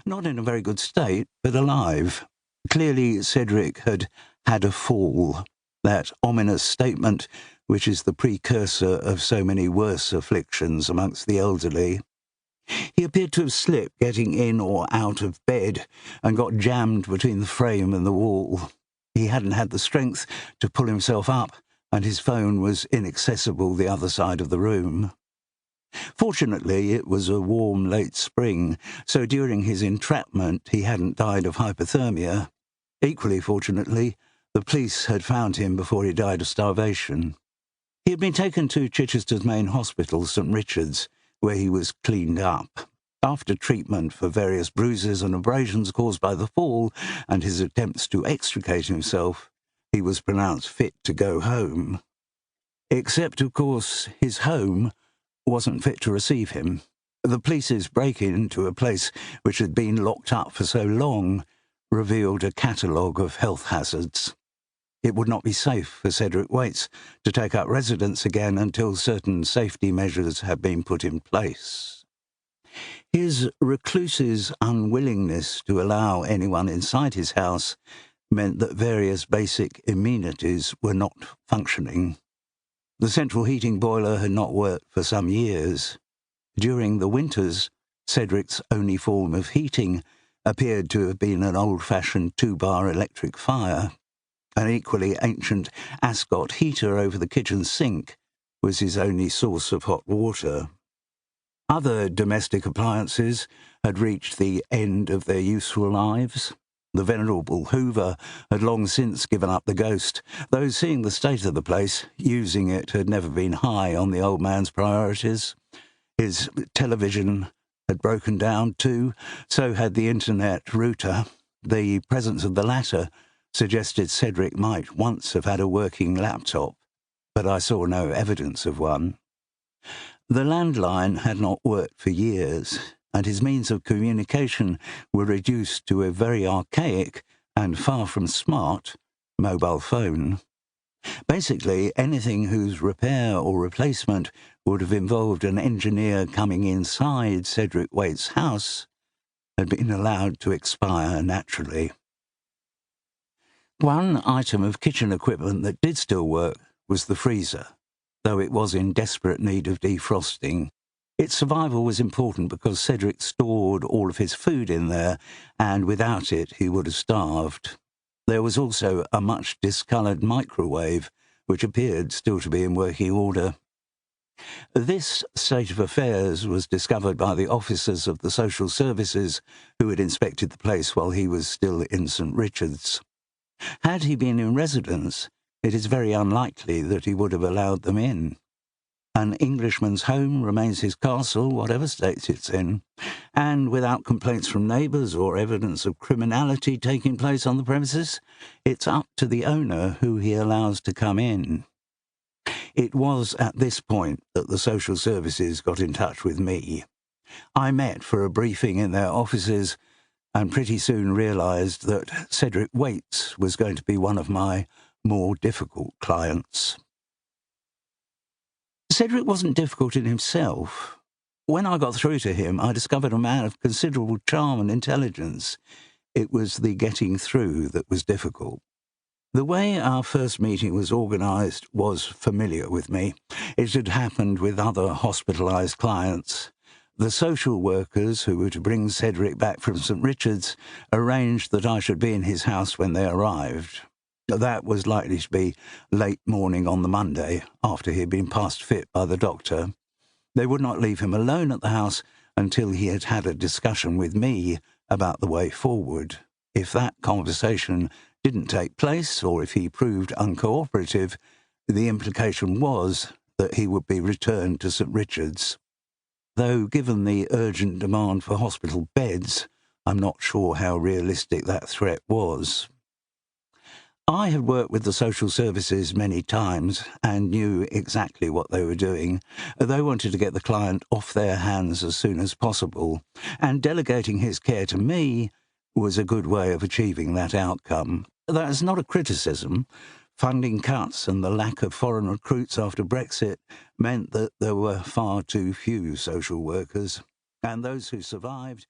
not in a very good state, but alive. Clearly, Cedric had had a fall, that ominous statement which is the precursor of so many worse afflictions amongst the elderly. He appeared to have slipped getting in or out of bed and got jammed between the frame and the wall. He hadn't had the strength to pull himself up, and his phone was inaccessible the other side of the room. Fortunately, it was a warm late spring, so during his entrapment he hadn't died of hypothermia. Equally fortunately, the police had found him before he died of starvation. He had been taken to Chichester's main hospital, St. Richard's, where he was cleaned up. After treatment for various bruises and abrasions caused by the fall and his attempts to extricate himself, he was pronounced fit to go home. Except, of course, his home wasn't fit to receive him. The police's break-in into a place which had been locked up for so long revealed a catalogue of health hazards. It would not be safe for Cedric Waites to take up residence again until certain safety measures had been put in place. His recluse's unwillingness to allow anyone inside his house meant that various basic amenities were not functioning. The central heating boiler had not worked for some years. During the winters, Cedric's only form of heating appeared to have been an old-fashioned 2-bar electric fire. An equally ancient Ascot heater over the kitchen sink was his only source of hot water. Other domestic appliances had reached the end of their useful lives. The venerable Hoover had long since given up the ghost, though seeing the state of the place, using it had never been high on the old man's priorities. His television had broken down too, so had the internet router. The presence of the latter suggested Cedric might once have had a working laptop, but I saw no evidence of one. The landline had not worked for years, and his means of communication were reduced to a very archaic and far from smart mobile phone. Basically, anything whose repair or replacement would have involved an engineer coming inside Cedric Waites' house had been allowed to expire naturally. One item of kitchen equipment that did still work was the freezer, though it was in desperate need of defrosting. Its survival was important because Cedric stored all of his food in there, and without it he would have starved. There was also a much discoloured microwave, which appeared still to be in working order. This state of affairs was discovered by the officers of the social services who had inspected the place while he was still in St. Richard's. Had he been in residence, it is very unlikely that he would have allowed them in. An Englishman's home remains his castle, whatever state it's in, and without complaints from neighbours or evidence of criminality taking place on the premises, it's up to the owner who he allows to come in. It was at this point that the social services got in touch with me. I met for a briefing in their offices and pretty soon realised that Cedric Waites was going to be one of my more difficult clients. Cedric wasn't difficult in himself. When I got through to him, I discovered a man of considerable charm and intelligence. It was the getting through that was difficult. The way our first meeting was organised was familiar with me. It had happened with other hospitalised clients. The social workers who were to bring Cedric back from St. Richard's arranged that I should be in his house when they arrived. That was likely to be late morning on the Monday, after he had been passed fit by the doctor. They would not leave him alone at the house until he had had a discussion with me about the way forward. If that conversation didn't take place, or if he proved uncooperative, the implication was that he would be returned to St. Richard's. Though, given the urgent demand for hospital beds, I'm not sure how realistic that threat was. I had worked with the social services many times and knew exactly what they were doing. They wanted to get the client off their hands as soon as possible, and delegating his care to me was a good way of achieving that outcome. That is not a criticism. Funding cuts and the lack of foreign recruits after Brexit meant that there were far too few social workers, and those who survived